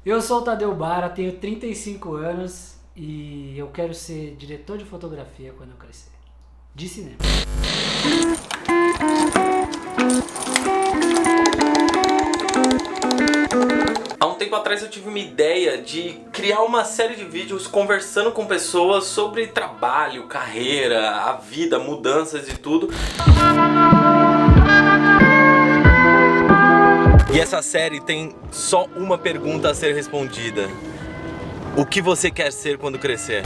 Eu sou o Tadeu Bara, tenho 35 anos e eu quero ser diretor de fotografia quando eu crescer. De cinema. Há um tempo atrás eu tive uma ideia de criar uma série de vídeos conversando com pessoas sobre trabalho, carreira, a vida, mudanças e tudo. E essa série tem só uma pergunta a ser respondida: o que você quer ser quando crescer?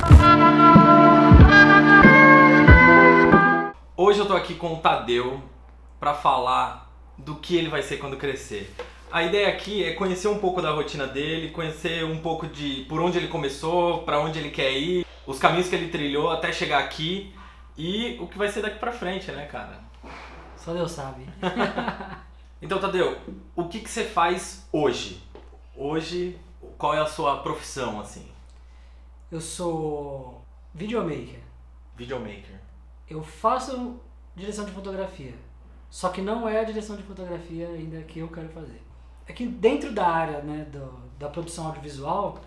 Hoje eu tô aqui com o Tadeu para falar do que ele vai ser quando crescer. A ideia aqui é conhecer um pouco da rotina dele, conhecer um pouco de por onde ele começou, para onde ele quer ir, os caminhos que ele trilhou até chegar aqui e o que vai ser daqui pra frente, né, cara? Só Deus sabe. Então, Tadeu, o que você faz hoje? Hoje, qual é a sua profissão, assim? Eu sou videomaker. Videomaker. Eu faço direção de fotografia. Só que não é a direção de fotografia ainda que eu quero fazer. É que dentro da área, né, da produção audiovisual,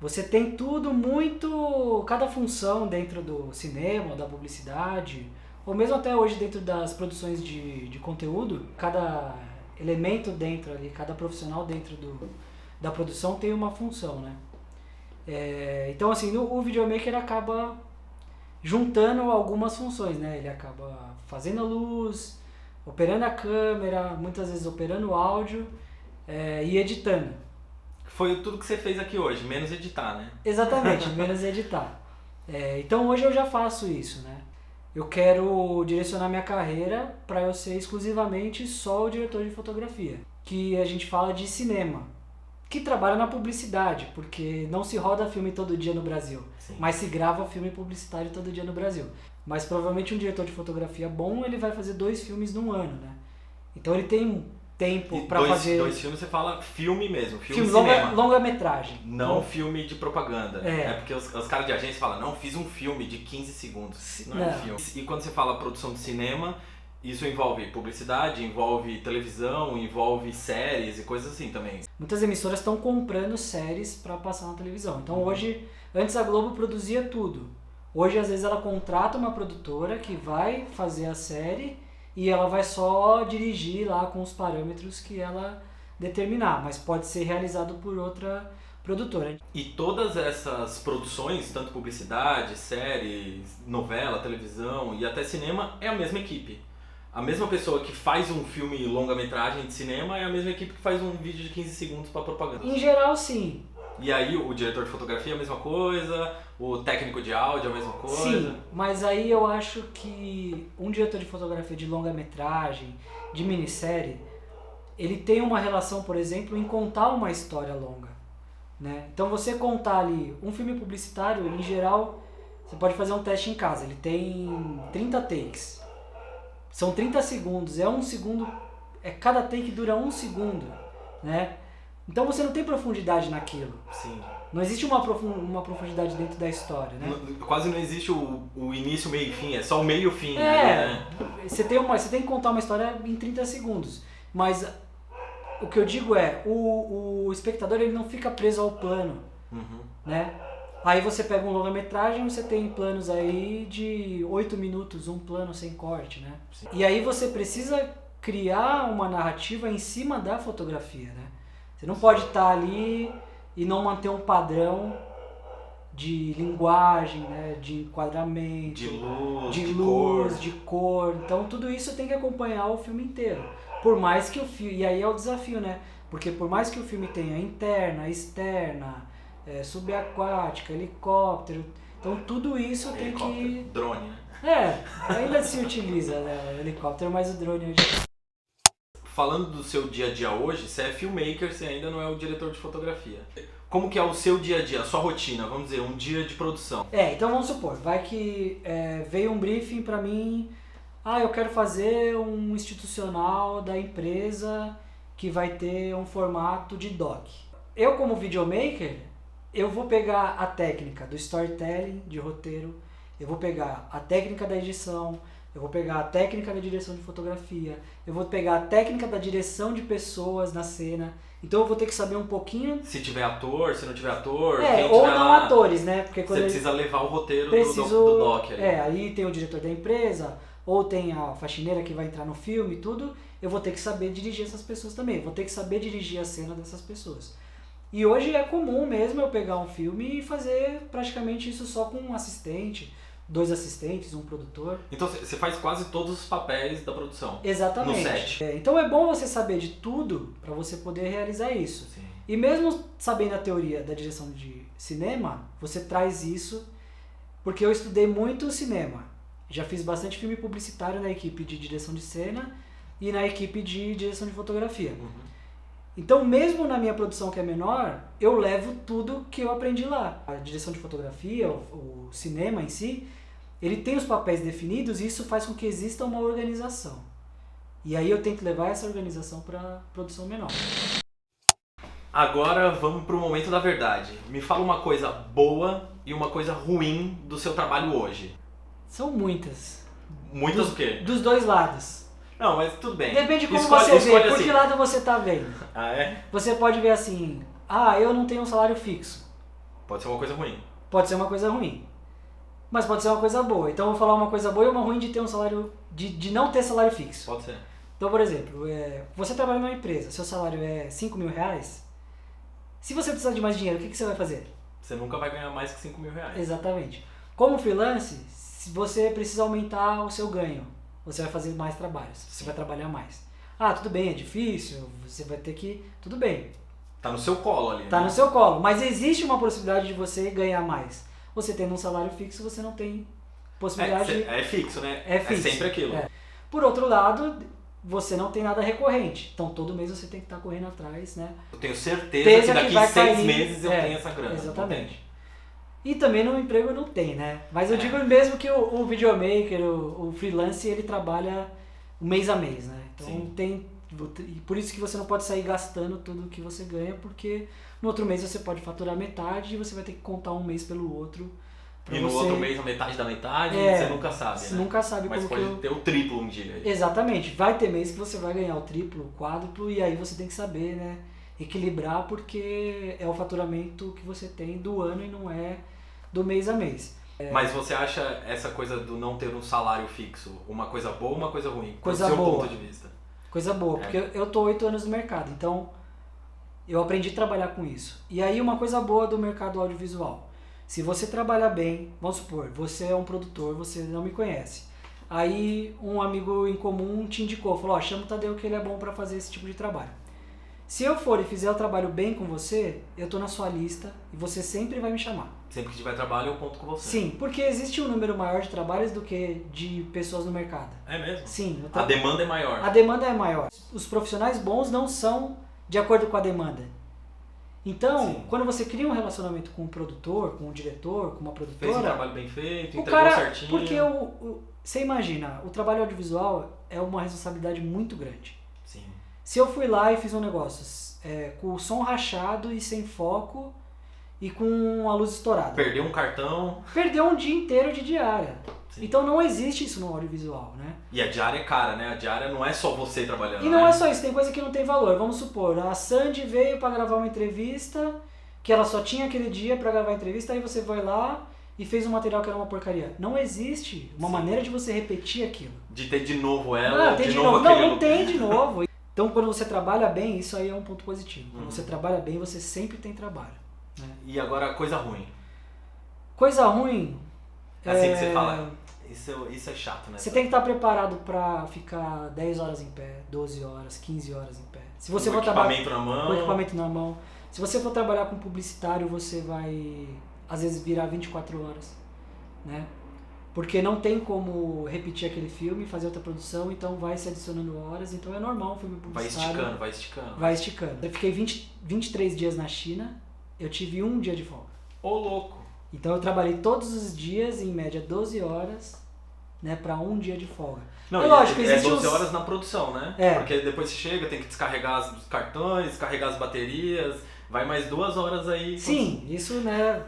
você tem tudo muito... Cada função dentro do cinema, da publicidade, ou mesmo até hoje dentro das produções de conteúdo, cada elemento dentro ali, cada profissional dentro da produção tem uma função, né? Então assim, o videomaker acaba juntando algumas funções, né? Ele acaba fazendo a luz, operando a câmera, muitas vezes operando o áudio e editando. Foi tudo que você fez aqui hoje, menos editar, né? Exatamente, menos editar. Então hoje eu já faço isso, né? Eu quero direcionar minha carreira para eu ser exclusivamente só o diretor de fotografia, que a gente fala de cinema, que trabalha na publicidade, porque não se roda filme todo dia no Brasil, Sim. mas se grava filme publicitário todo dia no Brasil. Mas provavelmente um diretor de fotografia bom, ele vai fazer 2 filmes num ano, né? Então ele tem tempo para fazer... 2 filmes você fala filme mesmo, filme filme cinema. longa-metragem. Não filme de propaganda. É. Porque os caras de agência falam, não, fiz um filme de 15 segundos. Não é um Não. filme. E quando você fala produção de cinema, isso envolve publicidade, envolve televisão, envolve séries e coisas assim também. Muitas emissoras estão comprando séries para passar na televisão. Então hoje, antes a Globo produzia tudo. Hoje às vezes ela contrata uma produtora que vai fazer a série e ela vai só dirigir lá com os parâmetros que ela determinar, mas pode ser realizado por outra produtora. E todas essas produções, tanto publicidade, séries, novela, televisão e até cinema, é a mesma equipe. A mesma pessoa que faz um filme longa-metragem de cinema é a mesma equipe que faz um vídeo de 15 segundos para propaganda. Em geral, sim. E aí o diretor de fotografia é a mesma coisa, o técnico de áudio é a mesma coisa. Sim, mas aí eu acho que um diretor de fotografia de longa-metragem, de minissérie, ele tem uma relação, por exemplo, em contar uma história longa, né? Então você contar ali um filme publicitário, em geral, você pode fazer um teste em casa, ele tem 30 takes. São 30 segundos, cada take dura 1 segundo, né? Então você não tem profundidade naquilo. Sim. Não existe uma profundidade dentro da história, né? Quase não existe o início, meio e fim, é só o meio e o fim. Né? Você tem que contar uma história em 30 segundos. Mas o que eu digo é, o espectador ele não fica preso ao plano, né? Aí você pega um longa-metragem, você tem planos aí de 8 minutos, um plano sem corte, né? Sim. E aí você precisa criar uma narrativa em cima da fotografia, né? Você não pode estar ali e não manter um padrão de linguagem, né? De enquadramento, de luz, de cor. Então tudo isso tem que acompanhar o filme inteiro. Por mais que o filme... E aí é o desafio, né? Porque por mais que o filme tenha interna, externa, subaquática, helicóptero... Então tudo isso tem que... Drone, né? Ainda se utiliza, né, o helicóptero, mas o drone hoje... Falando do seu dia a dia hoje, você é filmmaker, você ainda não é o diretor de fotografia. Como que é o seu dia a dia, a sua rotina, vamos dizer, um dia de produção? Então vamos supor, vai que veio um briefing pra mim, eu quero fazer um institucional da empresa que vai ter um formato de doc. Eu como videomaker, eu vou pegar a técnica do storytelling, de roteiro, eu vou pegar a técnica da edição, eu vou pegar a técnica da direção de fotografia, eu vou pegar a técnica da direção de pessoas na cena, então eu vou ter que saber um pouquinho... Se tiver ator, se não tiver ator... ou não lá, atores, né? Porque quando você precisa levar o roteiro preciso, do doc ali. Aí tem o diretor da empresa, ou tem a faxineira que vai entrar no filme e tudo, eu vou ter que saber dirigir essas pessoas também, eu vou ter que saber dirigir a cena dessas pessoas. E hoje é comum mesmo eu pegar um filme e fazer praticamente isso só com um assistente, 2 assistentes, um produtor. Então você faz quase todos os papéis da produção. Exatamente. No set. Então é bom você saber de tudo para você poder realizar isso. Sim. E mesmo sabendo a teoria da direção de cinema, você traz isso, porque eu estudei muito cinema. Já fiz bastante filme publicitário na equipe de direção de cena e na equipe de direção de fotografia. Uhum. Então, mesmo na minha produção que é menor, eu levo tudo que eu aprendi lá. A direção de fotografia, o cinema em si, ele tem os papéis definidos e isso faz com que exista uma organização. E aí eu tento levar essa organização para a produção menor. Agora vamos pro momento da verdade. Me fala uma coisa boa e uma coisa ruim do seu trabalho hoje. São muitas. Muitas o quê? Dos 2 lados. Não, mas tudo bem. Depende de como você vê, por assim. que lado você tá vendo. Ah, é? Você pode ver assim, eu não tenho um salário fixo. Pode ser uma coisa ruim. Pode ser uma coisa ruim. Mas pode ser uma coisa boa. Então eu vou falar uma coisa boa e uma ruim de ter um salário, de não ter salário fixo. Pode ser. Então, por exemplo, você trabalha numa empresa, seu salário é 5 mil reais. Se você precisar de mais dinheiro, o que você vai fazer? Você nunca vai ganhar mais que 5 mil reais. Exatamente. Como freelance, se você precisa aumentar o seu ganho, você vai fazer mais trabalhos, você vai trabalhar mais. Tudo bem, é difícil, você vai ter que... Tudo bem. Tá no seu colo ali. Tá né? no seu colo, mas existe uma possibilidade de você ganhar mais. Você tendo um salário fixo, você não tem possibilidade... É fixo, né? É fixo. É sempre aquilo. Por outro lado, você não tem nada recorrente. Então todo mês você tem que estar correndo atrás, né? Eu tenho certeza que daqui 6 meses eu tenho essa grana. Exatamente. E também no emprego não tem, né? Mas eu digo mesmo que o videomaker, o freelance, ele trabalha mês a mês, né? Então tem... E por isso que você não pode sair gastando tudo que você ganha, porque no outro mês você pode faturar metade e você vai ter que contar um mês pelo outro. E no outro mês a metade da metade, você nunca sabe, você né? nunca sabe Mas como pode ter o triplo um dia. Aí. Exatamente. Vai ter mês que você vai ganhar o triplo, o quádruplo, e aí você tem que saber, né? Equilibrar, porque é o faturamento que você tem do ano e não é do mês a mês. Mas você acha essa coisa do não ter um salário fixo uma coisa boa ou uma coisa ruim? Coisa do seu boa. ponto de vista. Coisa boa, porque eu tô 8 anos no mercado, então eu aprendi a trabalhar com isso. E aí uma coisa boa do mercado audiovisual, se você trabalhar bem, vamos supor, você é um produtor, você não me conhece, aí um amigo em comum te indicou, falou, chama o Tadeu que ele é bom para fazer esse tipo de trabalho. Se eu for e fizer o trabalho bem com você, eu tô na sua lista e você sempre vai me chamar. Sempre que tiver trabalho eu conto com você. Sim, porque existe um número maior de trabalhos do que de pessoas no mercado. É mesmo? Sim. A demanda é maior. A demanda é maior. Os profissionais bons não são de acordo com a demanda. Então, quando você cria um relacionamento com um produtor, com um diretor, com uma produtora... Fez um trabalho bem feito, o entregou cara, certinho. Porque você imagina, o trabalho audiovisual é uma responsabilidade muito grande. Sim. Se eu fui lá e fiz um negócio com o som rachado e sem foco e com a luz estourada. Perdeu um cartão. Perdeu um dia inteiro de diária. Sim. Então não existe isso no audiovisual, né? E a diária é cara, né? A diária não é só você trabalhando. E não é só isso, tem coisa que não tem valor. Vamos supor, a Sandy veio para gravar uma entrevista, que ela só tinha aquele dia para gravar a entrevista, aí você vai lá e fez um material que era uma porcaria. Não existe uma maneira de você repetir aquilo. De ter de novo ela, tem de novo Não, aquele... não tem de novo. Então quando você trabalha bem, isso aí é um ponto positivo. Quando Uhum. você trabalha bem, você sempre tem trabalho. Né? E agora, coisa ruim. Coisa ruim... Assim que você fala, isso é chato, né? Você tem que estar preparado para ficar 10 horas em pé, 12 horas, 15 horas em pé. Se você com for equipamento na mão. Com equipamento na mão. Se você for trabalhar com publicitário, você vai, às vezes, virar 24 horas. Né? Porque não tem como repetir aquele filme, fazer outra produção, então vai se adicionando horas. Então é normal um filme publicitário. Vai esticando. Vai esticando. Eu fiquei 23 dias na China, eu tive um dia de folga. Ô, louco! Então eu trabalhei todos os dias, em média 12 horas, né, para um dia de folga. Não, lógico, é 12 horas na produção, né? É. Porque depois você chega, tem que descarregar os cartões, descarregar as baterias, vai mais 2 horas aí. Sim, isso, né?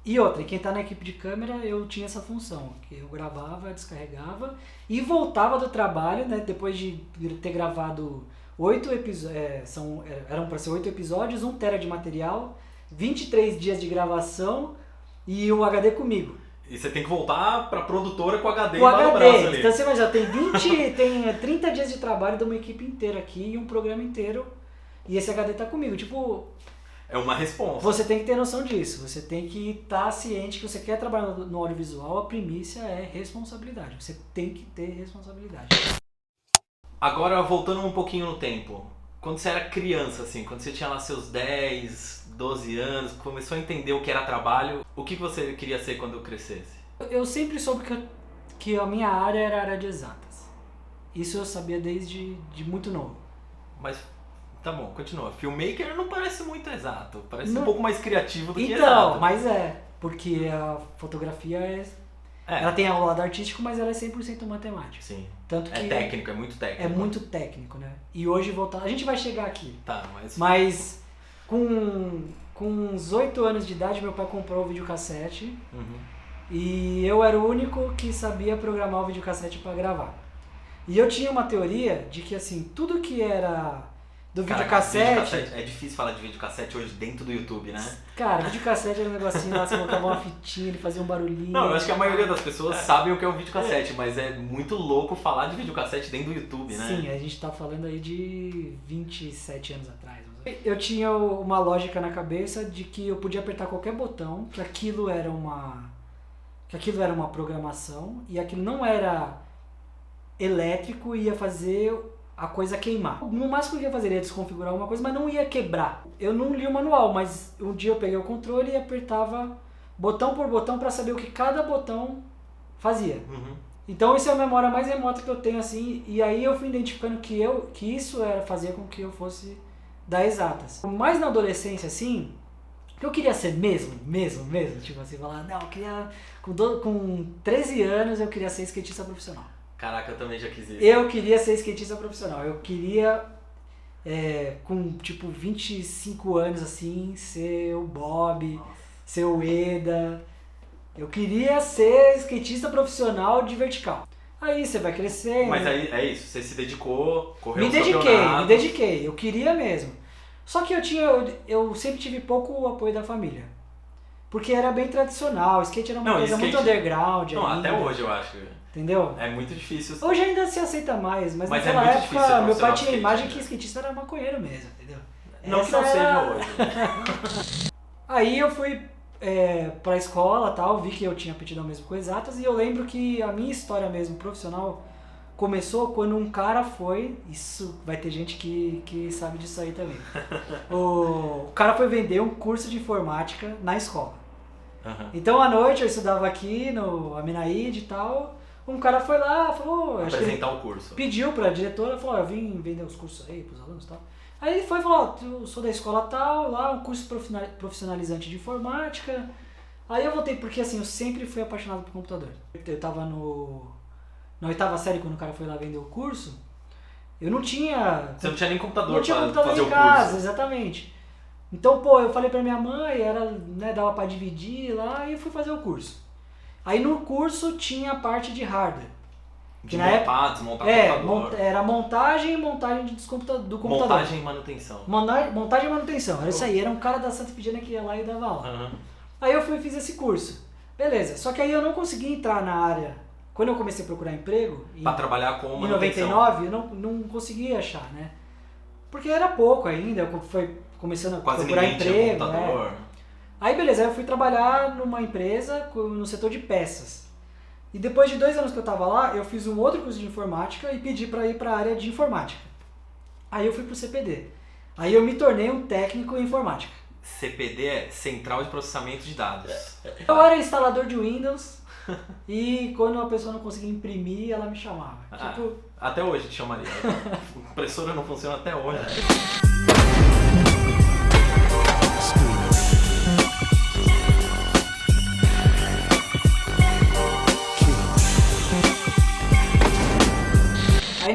E outra, e quem tá na equipe de câmera, eu tinha essa função, que eu gravava, descarregava e voltava do trabalho, né, depois de ter gravado 8 episódios, eram para ser 8 episódios, 1 tera de material, 23 dias de gravação e o HD comigo. E você tem que voltar pra produtora com o HD O embaixo do HD, braço ali. então você vai já tem 30 dias de trabalho de uma equipe inteira aqui e um programa inteiro e esse HD tá comigo, tipo... É uma responsa. Você tem que ter noção disso, você tem que estar ciente que você quer trabalhar no audiovisual, a primícia é responsabilidade, você tem que ter responsabilidade. Agora, voltando um pouquinho no tempo, quando você era criança, assim, quando você tinha lá seus 10, 12 anos, começou a entender o que era trabalho, o que você queria ser quando crescesse? Eu sempre soube que a minha área era a área de exatas, isso eu sabia desde muito novo. Mas... Tá bom, continua. Filmmaker não parece muito exato, parece Não. um pouco mais criativo do que Então, exato. mas porque a fotografia ela tem o lado artístico, mas ela é 100% matemática. Sim. Tanto que É técnico, é muito técnico. é muito técnico, né? E hoje a gente vai chegar aqui. Tá, Mas com uns 8 anos de idade, meu pai comprou o videocassete Uhum. e eu era o único que sabia programar o videocassete para gravar. E eu tinha uma teoria de que assim, tudo que era do videocassete... É difícil falar de videocassete hoje dentro do YouTube, né? Cara, videocassete era um negocinho lá, você colocava uma fitinha, ele fazia um barulhinho. Não, eu acho que a maioria das pessoas sabem o que é um videocassete, mas é muito louco falar de videocassete dentro do YouTube, né? Sim, a gente tá falando aí de 27 anos atrás. Eu tinha uma lógica na cabeça de que eu podia apertar qualquer botão, que aquilo era uma programação e aquilo não era elétrico e ia fazer a coisa queimar. No máximo que eu ia fazer ia desconfigurar uma coisa, mas não ia quebrar. Eu não li o manual, mas um dia eu peguei o controle e apertava botão por botão para saber o que cada botão fazia. Uhum. Então isso é a memória mais remota que eu tenho, assim, e aí eu fui identificando que isso fazia com que eu fosse dar exatas. Mas na adolescência, assim, que eu queria ser mesmo, tipo assim, falar, não, eu queria, com 13 anos eu queria ser skatista profissional. Caraca, eu também já quis isso. Eu queria ser skatista profissional, eu queria, com tipo 25 anos assim, ser o Bob, ser o Eda. Eu queria ser skatista profissional de vertical. Aí você vai crescendo. Mas aí é isso, você se dedicou, correu Me dediquei, eu queria mesmo. Só que eu sempre tive pouco apoio da família. Porque era bem tradicional, skate era uma coisa muito underground. Não, ainda, até hoje eu acho. Entendeu? É muito difícil. Hoje ainda se aceita mais, mas Mas naquela é muito difícil época ser meu pai profissional tinha a de imagem skate, que skatista era maconheiro mesmo, entendeu? Não que não seja hoje. Aí eu fui pra escola e tal, vi que eu tinha aptidão mesmo com exatas, e eu lembro que a minha história mesmo profissional começou quando um cara foi, isso vai ter gente que sabe disso aí também, o cara foi vender um curso de informática na escola. Uhum. Então à noite eu estudava aqui no Aminaíde e tal, um cara foi lá, falou... Apresentar o curso. Pediu pra diretora, falou, eu vim vender os cursos aí pros alunos e tal. Aí ele foi e falou, eu sou da escola tal, lá um curso profissionalizante de informática. Aí eu voltei, porque assim, eu sempre fui apaixonado por computador. Eu tava na 8ª série, quando o cara foi lá vender o curso, eu não tinha... Você não tinha nem computador, não tinha pra computador fazer em o casa, curso. exatamente. Então, pô, eu falei pra minha mãe, dava pra dividir lá, e eu fui fazer o curso. Aí no curso tinha a parte de hardware. De na montar, desmontar computador. Era montagem e montagem do computador. Montagem e manutenção. Montagem e manutenção, era isso aí, era um cara da Santa Efigênia que ia lá e dava aula. Uhum. Aí eu fui e fiz esse curso. Beleza, só que aí eu não consegui entrar na área. Quando eu comecei a procurar emprego, Pra trabalhar com em manutenção. 99, eu não conseguia achar, né? Porque era pouco ainda, eu fui começando a Quase procurar ninguém emprego. tinha computador. Aí beleza, aí eu fui trabalhar numa empresa no setor de peças. E depois de 2 anos que eu tava lá, eu fiz um outro curso de informática e pedi pra ir pra área de informática. Aí eu fui pro CPD. Aí eu me tornei um técnico em informática. CPD é Central de Processamento de Dados. Eu era instalador de Windows e quando a pessoa não conseguia imprimir, ela me chamava. Tipo, Até hoje te chamaria. A impressora não funciona até hoje.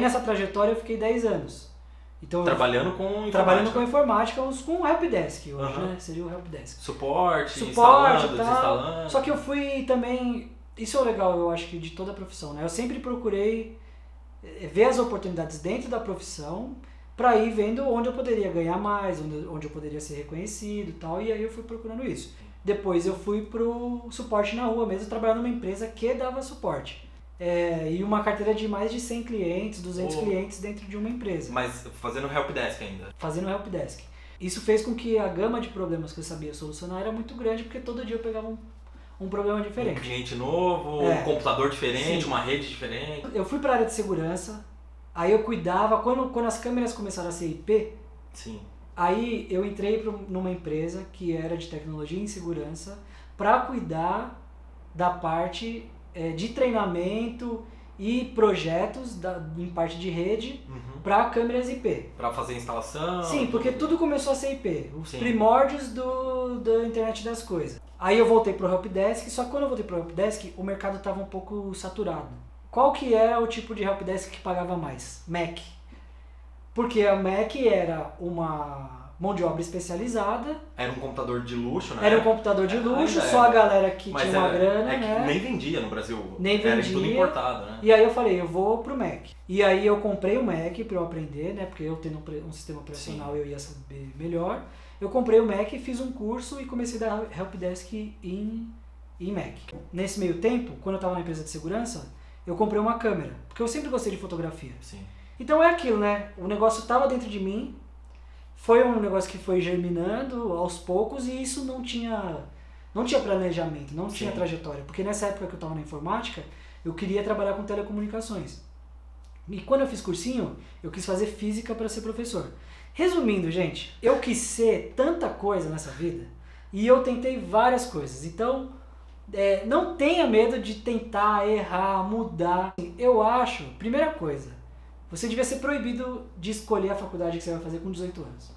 aí nessa trajetória eu fiquei 10 anos. Trabalhando com informática. Trabalhando com informática Trabalhando com informática, com o helpdesk hoje, né? Seria o helpdesk. Suporte instalando, e tal. desinstalando. Só que eu fui também... Isso é o legal, eu acho que de toda a profissão, né? Eu sempre procurei ver as oportunidades dentro da profissão para ir vendo onde eu poderia ganhar mais, onde eu poderia ser reconhecido e tal. E aí eu fui procurando isso. Depois eu fui pro suporte na rua mesmo, trabalhar numa empresa que dava suporte. E uma carteira de mais de 100 clientes, 200 clientes dentro de uma empresa. Mas fazendo helpdesk ainda? Fazendo helpdesk. Isso fez com que a gama de problemas que eu sabia solucionar era muito grande, porque todo dia eu pegava um problema diferente. Um cliente novo, um computador diferente, uma rede diferente. Eu fui para a área de segurança, aí eu cuidava, quando as câmeras começaram a ser IP, Sim. aí eu entrei numa empresa que era de tecnologia em segurança para cuidar da parte de treinamento e projetos em parte de rede para câmeras IP. Para fazer instalação? Sim, porque tudo começou a ser IP, os primórdios da internet das coisas. Aí eu voltei pro helpdesk, só que quando eu voltei pro helpdesk, o mercado estava um pouco saturado. Qual que era o tipo de helpdesk que pagava mais? Mac. Porque a Mac era uma mão de obra especializada. Era um computador de luxo, né? Era um computador de luxo, só a galera que tinha uma grana, né? Nem vendia no Brasil. Nem vendia. Era tudo importado, né? E aí eu falei, eu vou pro Mac. E aí eu comprei o Mac pra eu aprender, né? Porque eu tendo um sistema operacional eu ia saber melhor. Eu comprei o Mac, fiz um curso e comecei a dar helpdesk em Mac. Nesse meio tempo, quando eu estava na empresa de segurança, eu comprei uma câmera, porque eu sempre gostei de fotografia. Sim. Então é aquilo, né? O negócio estava dentro de mim, foi um negócio que foi germinando aos poucos e isso não tinha planejamento, não tinha trajetória. Porque nessa época que eu estava na informática, eu queria trabalhar com telecomunicações. E quando eu fiz cursinho, eu quis fazer física para ser professor. Resumindo, gente, eu quis ser tanta coisa nessa vida e eu tentei várias coisas. Então, não tenha medo de tentar, errar, mudar. Eu acho, primeira coisa, você devia ser proibido de escolher a faculdade que você vai fazer com 18 anos.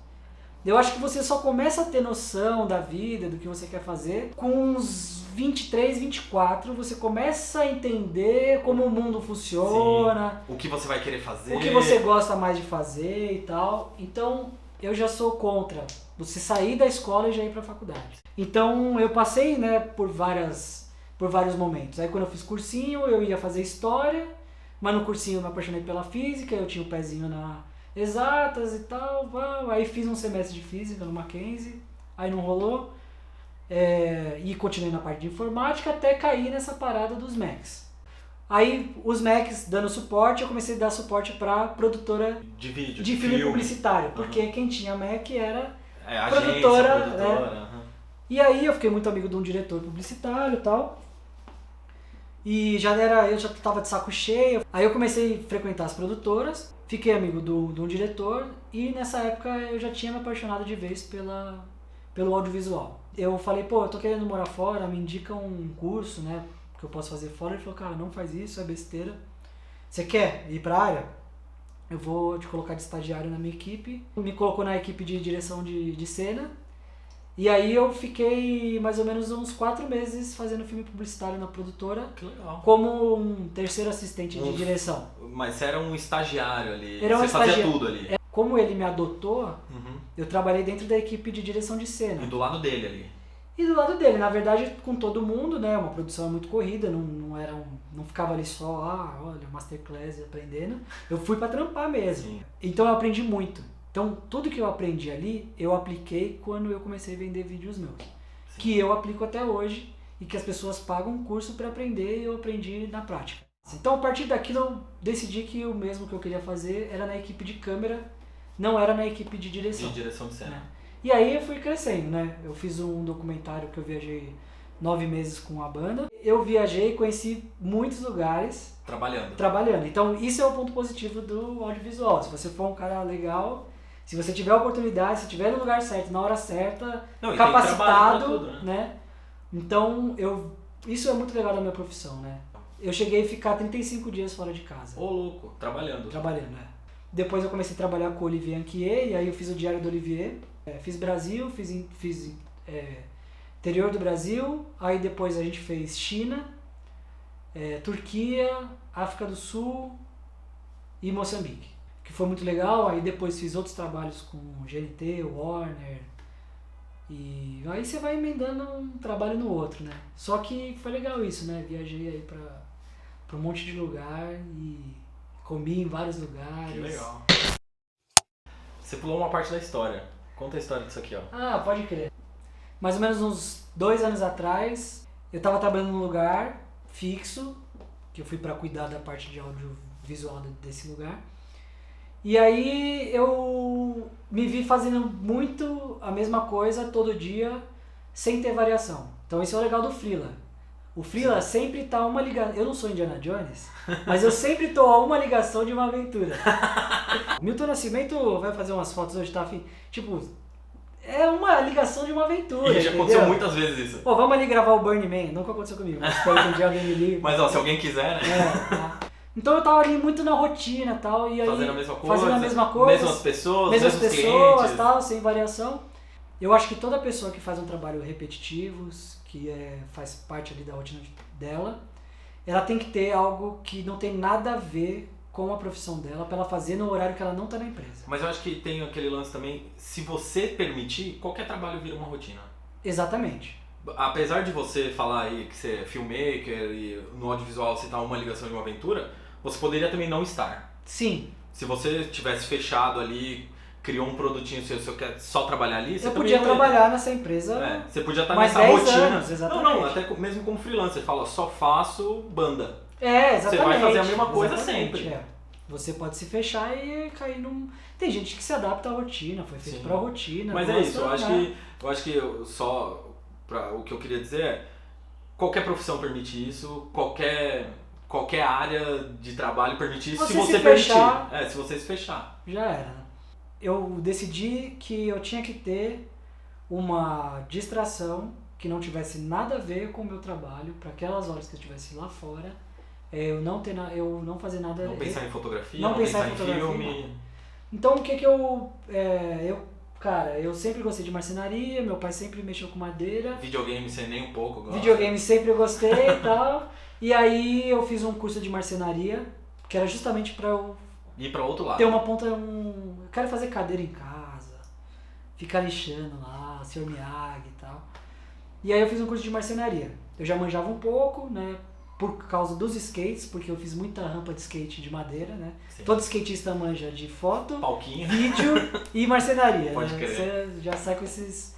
Eu acho que você só começa a ter noção da vida, do que você quer fazer, com uns 23, 24, você começa a entender como o mundo funciona. Sim. O que você vai querer fazer. O que você gosta mais de fazer e tal. Então, eu já sou contra você sair da escola e já ir para a faculdade. Então, eu passei, né, por vários momentos. Aí, quando eu fiz cursinho, eu ia fazer história, mas no cursinho eu me apaixonei pela física, eu tinha um pezinho na exatas e tal. Aí fiz um semestre de física no Mackenzie, aí não rolou. E continuei na parte de informática até cair nessa parada dos Macs. Aí os Macs dando suporte, eu comecei a dar suporte para produtora de vídeo, de filme publicitário, porque quem tinha Mac era produtora. E aí eu fiquei muito amigo de um diretor publicitário e tal. E eu já estava de saco cheio. Aí eu comecei a frequentar as produtoras, fiquei amigo de um diretor e nessa época eu já tinha me apaixonado de vez pelo audiovisual. Eu falei, eu tô querendo morar fora, me indica um curso, né, que eu posso fazer fora. Ele falou, cara, não faz isso, é besteira. Você quer ir pra área? Eu vou te colocar de estagiário na minha equipe. Me colocou na equipe de direção de cena. E aí eu fiquei mais ou menos uns 4 meses fazendo filme publicitário na produtora. Que legal. Como um terceiro assistente de direção. Mas você era um estagiário ali, você fazia tudo ali. Como ele me adotou, eu trabalhei dentro da equipe de direção de cena. E do lado dele ali. E do lado dele, na verdade, com todo mundo, né? Uma produção muito corrida, não ficava ali só, olha, masterclass aprendendo. Eu fui pra trampar mesmo. Sim. Então eu aprendi muito. Então tudo que eu aprendi ali, eu apliquei quando eu comecei a vender vídeos meus. Sim. Que eu aplico até hoje e que as pessoas pagam um curso para aprender e eu aprendi na prática. Então a partir daquilo eu decidi que o mesmo que eu queria fazer era na equipe de câmera, não era na equipe de direção. De direção de cena. E aí eu fui crescendo, né? Eu fiz um documentário que eu viajei 9 meses com a banda. Eu viajei e conheci muitos lugares. Trabalhando. Então isso é o ponto positivo do audiovisual. Se você for um cara legal, se você tiver a oportunidade, se estiver no lugar certo, na hora certa, capacitado, tudo, né? Então isso é muito legal da minha profissão, né? Eu cheguei a ficar 35 dias fora de casa. Ô, louco, trabalhando, né? Depois eu comecei a trabalhar com o Olivier Anquier, e aí eu fiz o Diário do Olivier. Fiz Brasil, fiz interior do Brasil, aí depois a gente fez China, Turquia, África do Sul e Moçambique. Que foi muito legal. Aí depois fiz outros trabalhos com GNT, Warner. E aí você vai emendando um trabalho no outro, né? Só que foi legal isso, né? Viajei aí pra um monte de lugar e comi em vários lugares. Que legal. Você pulou uma parte da história. Conta a história disso aqui, ó. Ah, pode crer. Mais ou menos uns 2 anos atrás, eu tava trabalhando num lugar fixo, que eu fui pra cuidar da parte de audiovisual desse lugar. E aí eu me vi fazendo muito a mesma coisa todo dia, sem ter variação. Então esse é o legal do freela. O freela sempre tá uma ligação. Eu não sou Indiana Jones, mas eu sempre tô a uma ligação de uma aventura. Milton Nascimento vai fazer umas fotos hoje, tá afim? Tipo, é uma ligação de uma aventura. E já aconteceu muitas vezes isso. Pô, vamos ali gravar o Burning Man. Nunca aconteceu comigo, mas espero que um dia alguém me ligue. Mas ó, se alguém quiser, né? Tá. Então eu tava ali muito na rotina e tal, e aí Fazendo a mesma coisa, mesmas pessoas, mesmas mesmos pessoas, clientes. tal, sem variação. Eu acho que toda pessoa que faz um trabalho repetitivo, que faz parte ali da rotina dela, ela tem que ter algo que não tem nada a ver com a profissão dela, pra ela fazer no horário que ela não tá na empresa. Mas eu acho que tem aquele lance também, se você permitir, qualquer trabalho vira uma rotina. Exatamente. Apesar de você falar aí que você é filmmaker e no audiovisual você tá uma ligação de uma aventura, você poderia também não estar. Sim. Se você tivesse fechado ali, criou um produtinho seu, você quer só trabalhar ali, você Eu também podia não ia. trabalhar nessa empresa Você podia estar mais nessa 10 rotina. anos, exatamente. Não, até mesmo como freelancer, você fala, só faço banda. Exatamente. Você vai fazer a mesma coisa exatamente, sempre. Você pode se fechar e cair num... Tem gente que se adapta à rotina, foi feito Sim. pra rotina. Mas gosta, é isso, eu acho né? que só o que eu queria dizer é, qualquer profissão permite isso, qualquer área de trabalho permite isso, Você se você se fechar- permitir. Se você se fechar. Já era, né? Eu decidi que eu tinha que ter uma distração que não tivesse nada a ver com o meu trabalho, para aquelas horas que eu estivesse lá fora, eu não fazer nada... Não pensar em fotografia, não não pensar pensar em em fotografia, filme. Então o que que cara, eu sempre gostei de marcenaria, meu pai sempre mexeu com madeira, Videogame sem nem um pouco. Gosta. videogame sempre eu gostei e tal, e aí eu fiz um curso de marcenaria, que era justamente para eu Ir pra outro lado. ter uma ponta, eu quero fazer cadeira em casa, ficar lixando lá, Sr. Miyagi e tal. E aí eu fiz um curso de marcenaria. Eu já manjava um pouco, né, por causa dos skates, porque eu fiz muita rampa de skate de madeira, né. Sim. Todo skatista manja de foto, Palquinho. vídeo e marcenaria. Pode né? crer. Você já sai com esses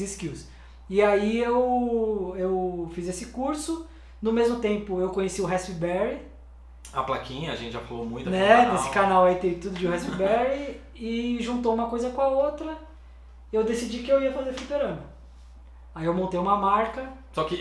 skills. E aí eu fiz esse curso, no mesmo tempo eu conheci o Raspberry, A plaquinha, a gente já falou muito aqui né? no Nesse canal aí tem tudo de Raspberry e juntou uma coisa com a outra. Eu decidi que eu ia fazer fliperama. Aí eu montei uma marca, Só que,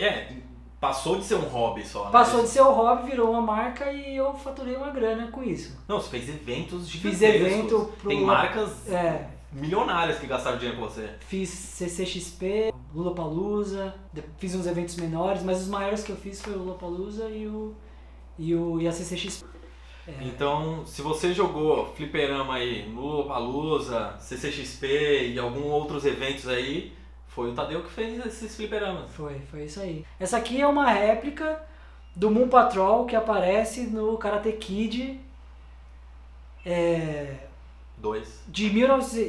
passou de ser um hobby só. Né? passou de ser o hobby, virou uma marca e eu faturei uma grana com isso. Não, você fez eventos Fiz gigantescos. evento Tem marcas É, milionárias que gastaram dinheiro com você. fiz CCXP, Lollapalooza, fiz uns eventos menores, mas os maiores que eu fiz foi o Lollapalooza e a CCXP. Então, se você jogou fliperama aí no Lollapalooza, CCXP e alguns outros eventos aí, foi o Tadeu que fez esses fliperamas. Foi isso aí. Essa aqui é uma réplica do Moon Patrol que aparece no Karate Kid. 2.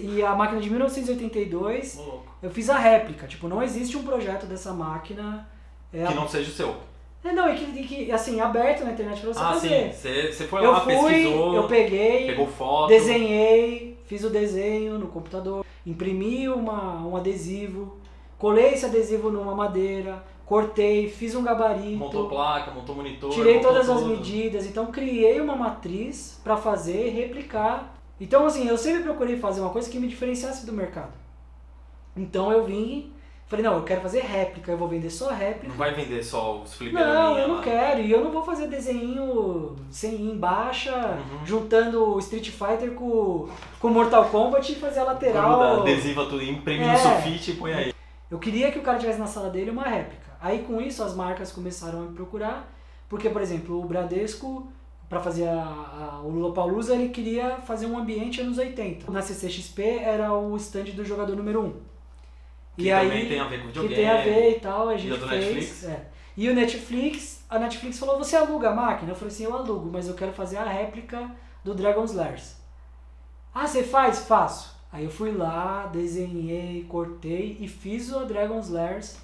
E a máquina de 1982, Ô, louco. eu fiz a réplica. Tipo, não existe um projeto dessa máquina. Que não seja o seu. Não, e que assim, aberto na internet pra você fazer. Sim. Você foi Eu lá, fui, pesquisou, eu peguei, pegou foto. desenhei, fiz o desenho no computador, imprimi um adesivo, colei esse adesivo numa madeira, cortei, fiz um gabarito, Montou placa, montou monitor. tirei montou todas as tudo. medidas, então criei uma matriz para fazer e replicar. Então assim, eu sempre procurei fazer uma coisa que me diferenciasse do mercado. Então eu falei, não, eu quero fazer réplica, eu vou vender só réplica. Não vai vender só os fliperaminha Não, eu não lá. quero, e eu não vou fazer desenho em baixa, juntando o Street Fighter com Mortal Kombat e fazer a lateral. Gruda, adesiva tudo, imprime no sulfite e põe aí. Eu queria que o cara tivesse na sala dele uma réplica. Aí com isso as marcas começaram a me procurar, porque, por exemplo, o Bradesco, para fazer o Lollapalooza, ele queria fazer um ambiente anos 80. Na CCXP era o stand do jogador número 1. Que também tem a ver com videogame. Que tem a ver e tal, a E gente a do fez. Netflix? E o Netflix, a Netflix falou, você aluga a máquina? Eu falei assim, eu alugo, mas eu quero fazer a réplica do Dragon's Lairs. Ah, você faz? Faço. Aí eu fui lá, desenhei, cortei e fiz o Dragon's Lairs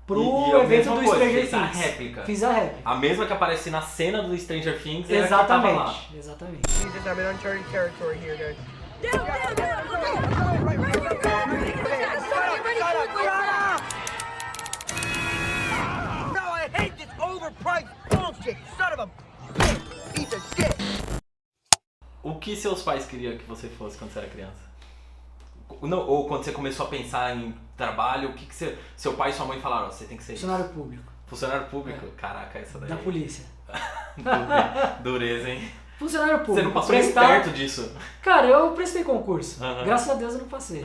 pro E a evento mesma do coisa, Stranger fez a Things. réplica. Fiz a réplica. A mesma que aparece na cena do Stranger Things é a que tava lá. Exatamente. Jesus, I'm in uncharted territory here, guys. No, I hate this overpriced bullshit, son of a piece of shit. O que seus pais queriam que você fosse quando você era criança? Não, ou quando você começou a pensar em trabalho, o que seu pai e sua mãe falaram? Você tem que ser Funcionário público. Funcionário público? Caraca, essa daí. Da polícia. Dureza, hein? Funcionário público. Você não passou nem perto disso. Cara, eu prestei concurso. Uhum. Graças a Deus eu não passei.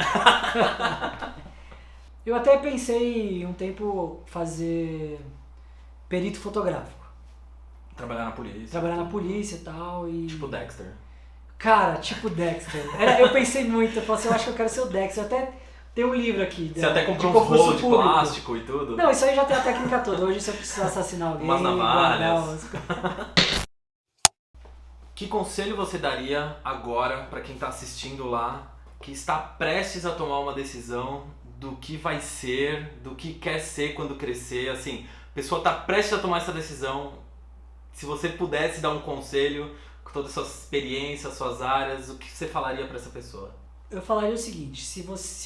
Eu até pensei um tempo fazer perito fotográfico. Trabalhar na polícia. Trabalhar na polícia e tal. E... Tipo Dexter. Cara, tipo Dexter. Eu pensei muito, eu falei assim, eu acho que eu quero ser o Dexter. Até tem um livro aqui. Você até comprou de uns rolos de público. plástico e tudo? Não, isso aí já tem a técnica toda. Hoje se eu precisar assassinar alguém... Umas navalhas. guardar Que conselho você daria agora pra quem tá assistindo lá, que está prestes a tomar uma decisão do que vai ser, do que quer ser quando crescer? Assim, a pessoa tá prestes a tomar essa decisão. Se você pudesse dar um conselho com todas as suas experiências, suas áreas, o que você falaria pra essa pessoa? Eu falaria o seguinte, se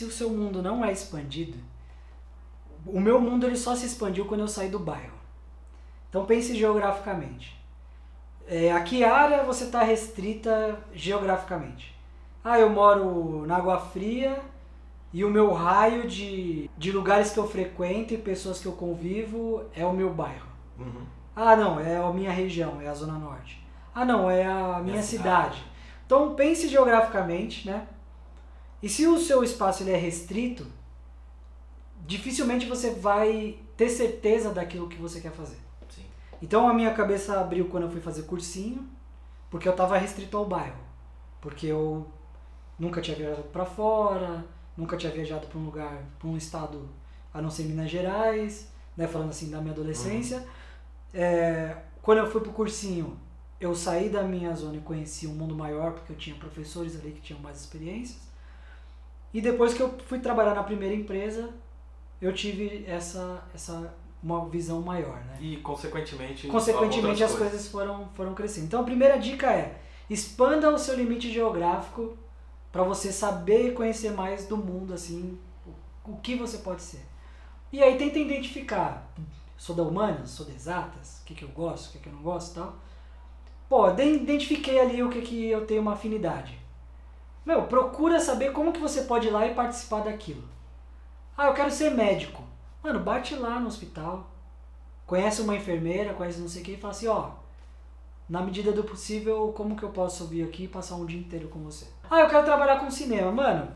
o seu mundo não é expandido, o meu mundo ele só se expandiu quando eu saí do bairro. Então pense geograficamente. A que área você está restrita geograficamente? Ah, eu moro na Água Fria e o meu raio de lugares que eu frequento e pessoas que eu convivo é o meu bairro. Uhum. Ah, não, é a minha região, é a Zona Norte. Ah, não, é a minha cidade. Então pense geograficamente, né? E se o seu espaço ele é restrito, dificilmente você vai ter certeza daquilo que você quer fazer. Sim. Então a minha cabeça abriu quando eu fui fazer cursinho, porque eu estava restrito ao bairro. Porque eu nunca tinha viajado para fora, nunca tinha viajado para um lugar, para um estado a não ser Minas Gerais, né, falando assim da minha adolescência. Quando eu fui pro cursinho, eu saí da minha zona e conheci um mundo maior, porque eu tinha professores ali que tinham mais experiências. E depois que eu fui trabalhar na primeira empresa, eu tive uma visão maior, né? E consequentemente as coisas foram crescendo. Então a primeira dica é, expanda o seu limite geográfico para você saber e conhecer mais do mundo, assim, o que você pode ser. E aí tenta identificar, sou da humanas, sou de exatas, o que eu gosto, o que eu não gosto e tal. Pô, identifiquei ali o que eu tenho uma afinidade. Procura saber como que você pode ir lá e participar daquilo. Ah, eu quero ser médico. Mano, bate lá no hospital, conhece uma enfermeira, conhece não sei o que e fala assim, ó, na medida do possível, como que eu posso vir aqui e passar um dia inteiro com você? Ah, eu quero trabalhar com cinema. Mano,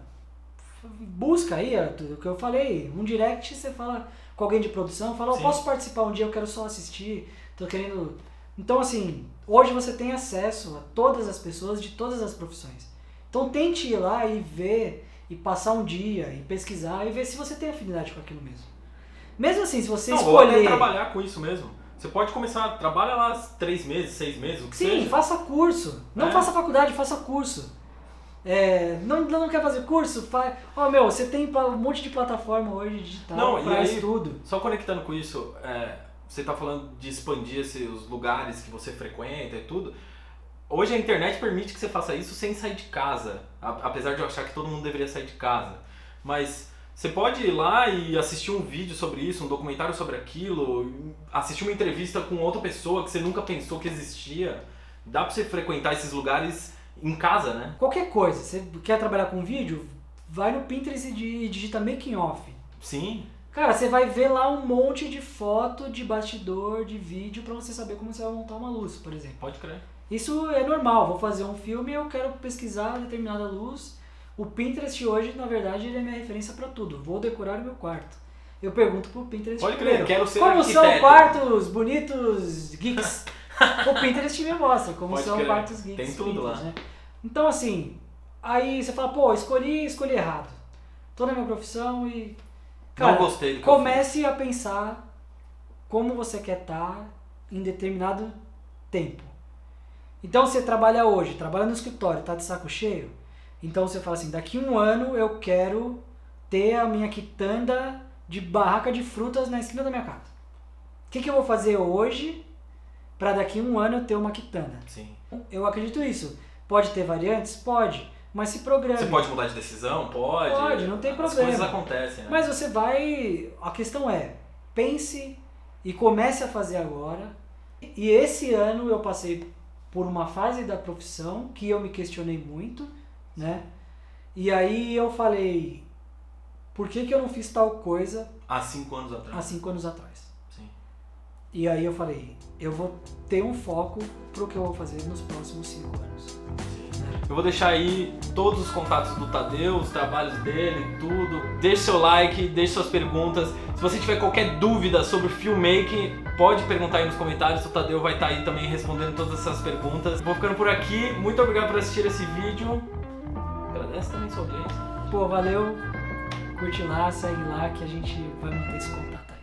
busca aí, o que eu falei, um direct, você fala com alguém de produção, fala, eu posso participar um dia, eu quero só assistir, tô querendo... Então, assim, hoje você tem acesso a todas as pessoas de todas as profissões. Então tente ir lá e ver, e passar um dia, e pesquisar, e ver se você tem afinidade com aquilo mesmo. Mesmo assim, se você escolher... Ou até trabalhar com isso mesmo. Você pode começar, trabalha lá 3 meses, 6 meses, o que seja. Sim, faça curso. Não faça faculdade, faça curso. Não quer fazer curso? Você tem um monte de plataforma hoje digital para estudo. Só conectando com isso, você está falando de expandir os lugares que você frequenta e tudo. Hoje a internet permite que você faça isso sem sair de casa, apesar de eu achar que todo mundo deveria sair de casa. Mas você pode ir lá e assistir um vídeo sobre isso, um documentário sobre aquilo, assistir uma entrevista com outra pessoa que você nunca pensou que existia. Dá pra você frequentar esses lugares em casa, né? Qualquer coisa. Você quer trabalhar com vídeo? Vai no Pinterest e digita making off. Sim. Cara, você vai ver lá um monte de foto, de bastidor, de vídeo pra você saber como você vai montar uma luz, por exemplo. Pode crer. Isso é normal. Vou fazer um filme e eu quero pesquisar determinada luz. O Pinterest hoje, na verdade, ele é minha referência pra tudo. Vou decorar o meu quarto. Eu pergunto pro Pinterest Pode crer, quero ser como arquiteto. são quartos bonitos, geeks? O Pinterest me mostra como são quartos geeks. Tem tudo lá. Né? Então, assim, aí você fala, pô, escolhi errado. Tô na minha profissão e... Cara, não gostei do que comece a pensar como você quer estar em determinado tempo. Então você trabalha hoje, trabalha no escritório, tá de saco cheio? Então você fala assim, daqui 1 ano eu quero ter a minha quitanda de barraca de frutas na esquina da minha casa. O que eu vou fazer hoje para daqui 1 ano eu ter uma quitanda? Sim. Eu acredito nisso. Pode ter variantes? Pode. Mas se programe. Você pode mudar de decisão? Pode. Pode, não tem As problema. coisas acontecem, né? Mas você vai... A questão é, pense e comece a fazer agora. E esse ano eu passei por uma fase da profissão que eu me questionei muito, né? E aí eu falei, por que eu não fiz tal coisa Há 5 anos atrás. há 5 anos atrás? Sim. E aí eu falei, eu vou ter um foco pro que eu vou fazer nos próximos 5 anos. Sim. Eu vou deixar aí todos os contatos do Tadeu, os trabalhos dele, tudo. Deixe seu like, deixe suas perguntas. Se você tiver qualquer dúvida sobre filmmaking, pode perguntar aí nos comentários. O Tadeu vai estar aí também respondendo todas essas perguntas. Vou ficando por aqui. Muito obrigado por assistir esse vídeo. Agradece também sua audiência. Pô, valeu. Curte lá, segue lá que a gente vai manter esse contato.